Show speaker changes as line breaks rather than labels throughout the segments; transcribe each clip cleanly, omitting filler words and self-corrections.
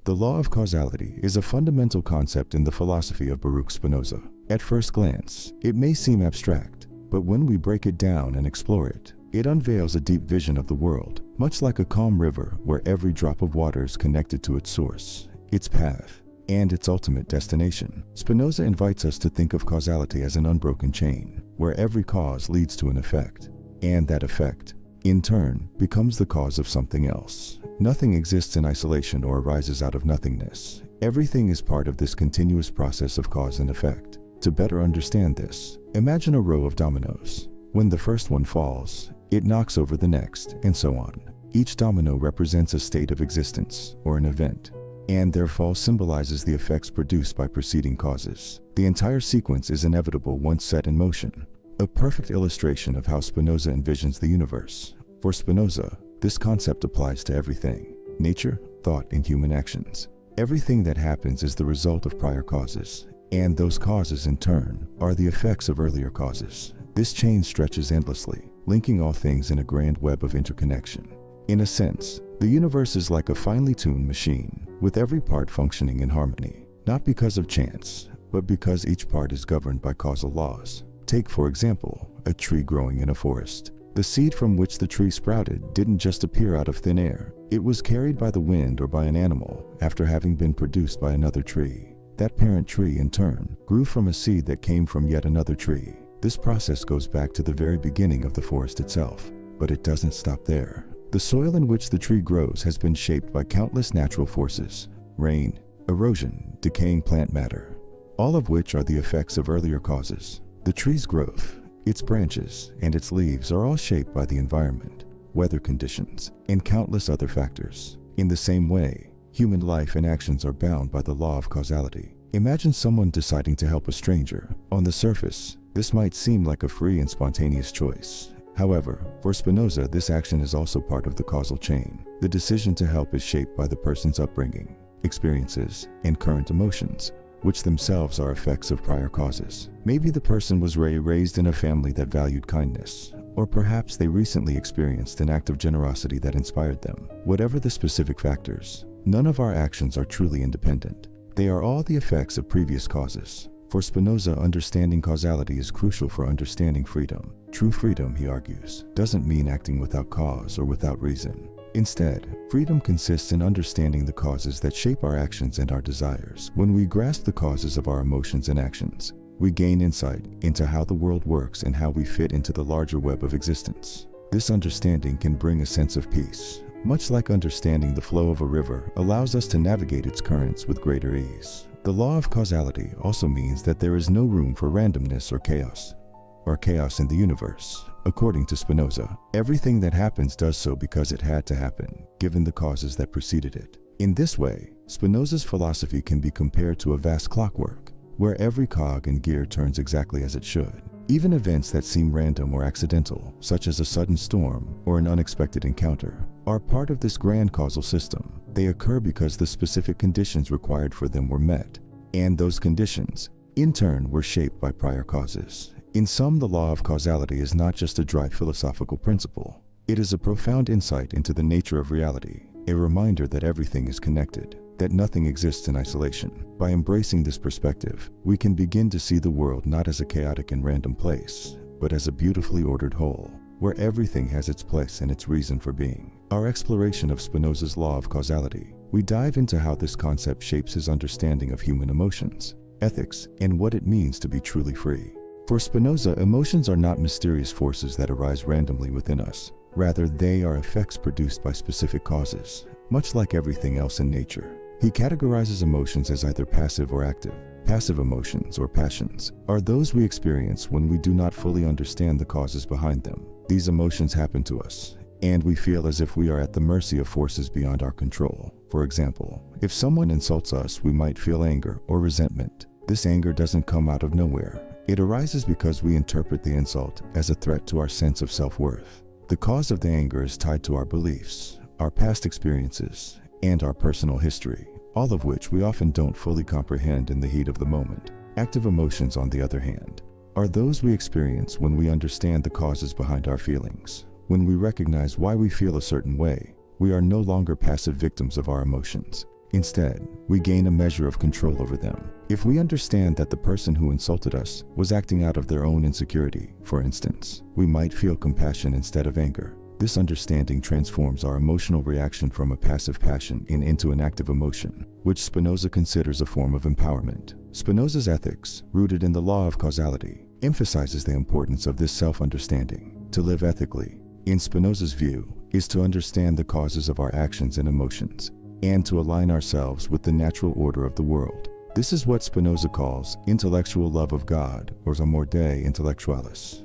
The law of causality is a fundamental concept in the philosophy of Baruch Spinoza. At first glance, it may seem abstract, but when we break it down and explore it, it unveils a deep vision of the world, much like a calm river where every drop of water is connected to its source, its path, and its ultimate destination. Spinoza invites us to think of causality as an unbroken chain, where every cause leads to an effect, and that effect, in turn, becomes the cause of something else. Nothing exists in isolation or arises out of nothingness. Everything is part of this continuous process of cause and effect. To better understand this, imagine a row of dominoes. When the first one falls, it knocks over the next, and so on. Each domino represents a state of existence, or an event, and their fall symbolizes the effects produced by preceding causes. The entire sequence is inevitable once set in motion. A perfect illustration of how Spinoza envisions the universe. For Spinoza, this concept applies to everything: nature, thought, and human actions. Everything that happens is the result of prior causes, and those causes, in turn, are the effects of earlier causes. This chain stretches endlessly, linking all things in a grand web of interconnection. In a sense, the universe is like a finely tuned machine, with every part functioning in harmony, not because of chance, but because each part is governed by causal laws. Take, for example, a tree growing in a forest. The seed from which the tree sprouted didn't just appear out of thin air. It was carried by the wind or by an animal after having been produced by another tree. That parent tree, in turn, grew from a seed that came from yet another tree. This process goes back to the very beginning of the forest itself, but it doesn't stop there. The soil in which the tree grows has been shaped by countless natural forces: rain, erosion, decaying plant matter, all of which are the effects of earlier causes. The tree's growth, its branches, and its leaves are all shaped by the environment, weather conditions, and countless other factors. In the same way, human life and actions are bound by the law of causality. Imagine someone deciding to help a stranger. On the surface, this might seem like a free and spontaneous choice. However, for Spinoza, this action is also part of the causal chain. The decision to help is shaped by the person's upbringing, experiences, and current emotions, which themselves are effects of prior causes. Maybe the person was raised in a family that valued kindness, or perhaps they recently experienced an act of generosity that inspired them. Whatever the specific factors, none of our actions are truly independent. They are all the effects of previous causes. For Spinoza, understanding causality is crucial for understanding freedom. True freedom, he argues, doesn't mean acting without cause or without reason. Instead, freedom consists in understanding the causes that shape our actions and our desires. When we grasp the causes of our emotions and actions, we gain insight into how the world works and how we fit into the larger web of existence. This understanding can bring a sense of peace. Much like understanding the flow of a river allows us to navigate its currents with greater ease. The law of causality also means that there is no room for randomness or chaos in the universe. According to Spinoza, everything that happens does so because it had to happen, given the causes that preceded it. In this way, Spinoza's philosophy can be compared to a vast clockwork, where every cog and gear turns exactly as it should. Even events that seem random or accidental, such as a sudden storm or an unexpected encounter, are part of this grand causal system. They occur because the specific conditions required for them were met, and those conditions, in turn, were shaped by prior causes. In sum, the law of causality is not just a dry philosophical principle. It is a profound insight into the nature of reality, a reminder that everything is connected, that nothing exists in isolation. By embracing this perspective, we can begin to see the world not as a chaotic and random place, but as a beautifully ordered whole, where everything has its place and its reason for being. Our exploration of Spinoza's law of causality, we dive into how this concept shapes his understanding of human emotions, ethics, and what it means to be truly free. For Spinoza, emotions are not mysterious forces that arise randomly within us. Rather, they are effects produced by specific causes, much like everything else in nature. He categorizes emotions as either passive or active. Passive emotions, or passions, are those we experience when we do not fully understand the causes behind them. These emotions happen to us, and we feel as if we are at the mercy of forces beyond our control. For example, if someone insults us, we might feel anger or resentment. This anger doesn't come out of nowhere. It arises because we interpret the insult as a threat to our sense of self-worth. The cause of the anger is tied to our beliefs, our past experiences, and our personal history, all of which we often don't fully comprehend in the heat of the moment. Active emotions, on the other hand, are those we experience when we understand the causes behind our feelings. When we recognize why we feel a certain way, we are no longer passive victims of our emotions. Instead, we gain a measure of control over them. If we understand that the person who insulted us was acting out of their own insecurity, for instance, we might feel compassion instead of anger. This understanding transforms our emotional reaction from a passive passion into an active emotion, which Spinoza considers a form of empowerment. Spinoza's ethics, rooted in the law of causality, emphasizes the importance of this self-understanding. To live ethically, in Spinoza's view, is to understand the causes of our actions and emotions, and to align ourselves with the natural order of the world. This is what Spinoza calls intellectual love of God, or amor Dei intellectualis.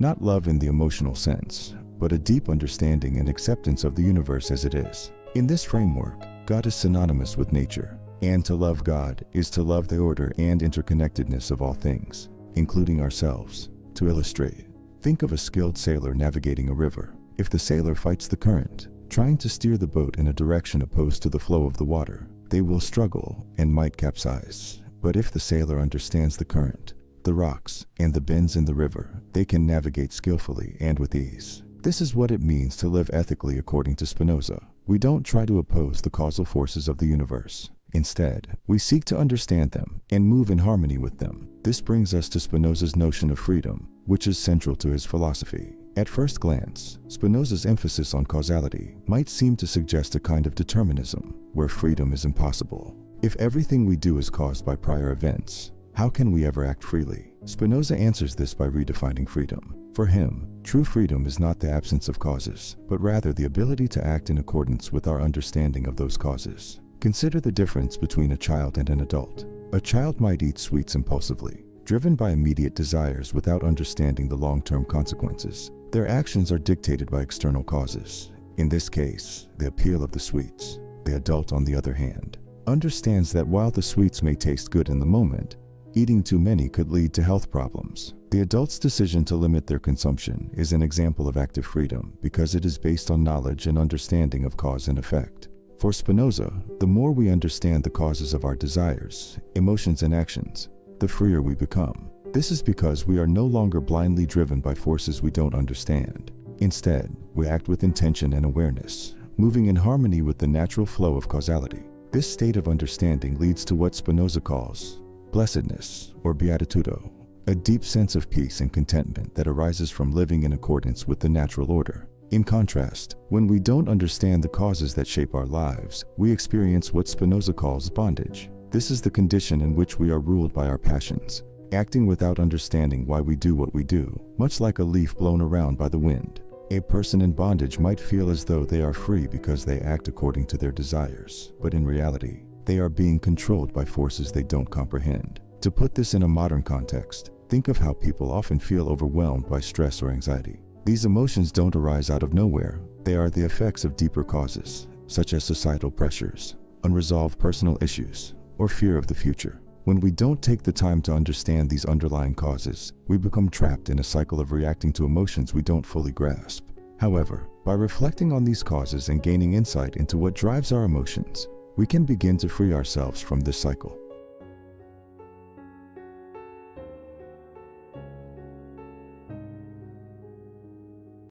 Not love in the emotional sense, but a deep understanding and acceptance of the universe as it is. In this framework, God is synonymous with nature, and to love God is to love the order and interconnectedness of all things, including ourselves. To illustrate, think of a skilled sailor navigating a river. If the sailor fights the current, trying to steer the boat in a direction opposed to the flow of the water, they will struggle and might capsize. But if the sailor understands the current, the rocks, and the bends in the river, they can navigate skillfully and with ease. This is what it means to live ethically according to Spinoza. We don't try to oppose the causal forces of the universe. Instead, we seek to understand them and move in harmony with them. This brings us to Spinoza's notion of freedom, which is central to his philosophy. At first glance, Spinoza's emphasis on causality might seem to suggest a kind of determinism, where freedom is impossible. If everything we do is caused by prior events, how can we ever act freely? Spinoza answers this by redefining freedom. For him, true freedom is not the absence of causes, but rather the ability to act in accordance with our understanding of those causes. Consider the difference between a child and an adult. A child might eat sweets impulsively, driven by immediate desires without understanding the long-term consequences. Their actions are dictated by external causes. In this case, the appeal of the sweets. The adult, on the other hand, understands that while the sweets may taste good in the moment, eating too many could lead to health problems. The adult's decision to limit their consumption is an example of active freedom because it is based on knowledge and understanding of cause and effect. For Spinoza, the more we understand the causes of our desires, emotions, and actions, the freer we become. This is because we are no longer blindly driven by forces we don't understand. Instead, we act with intention and awareness, moving in harmony with the natural flow of causality. This state of understanding leads to what Spinoza calls blessedness, or beatitudo, a deep sense of peace and contentment that arises from living in accordance with the natural order. In contrast, when we don't understand the causes that shape our lives, we experience what Spinoza calls bondage. This is the condition in which we are ruled by our passions, acting without understanding why we do what we do, much like a leaf blown around by the wind. A person in bondage might feel as though they are free because they act according to their desires, but in reality, they are being controlled by forces they don't comprehend. To put this in a modern context, think of how people often feel overwhelmed by stress or anxiety. These emotions don't arise out of nowhere. They are the effects of deeper causes, such as societal pressures, unresolved personal issues, or fear of the future. When we don't take the time to understand these underlying causes, we become trapped in a cycle of reacting to emotions we don't fully grasp. However, by reflecting on these causes and gaining insight into what drives our emotions, we can begin to free ourselves from this cycle.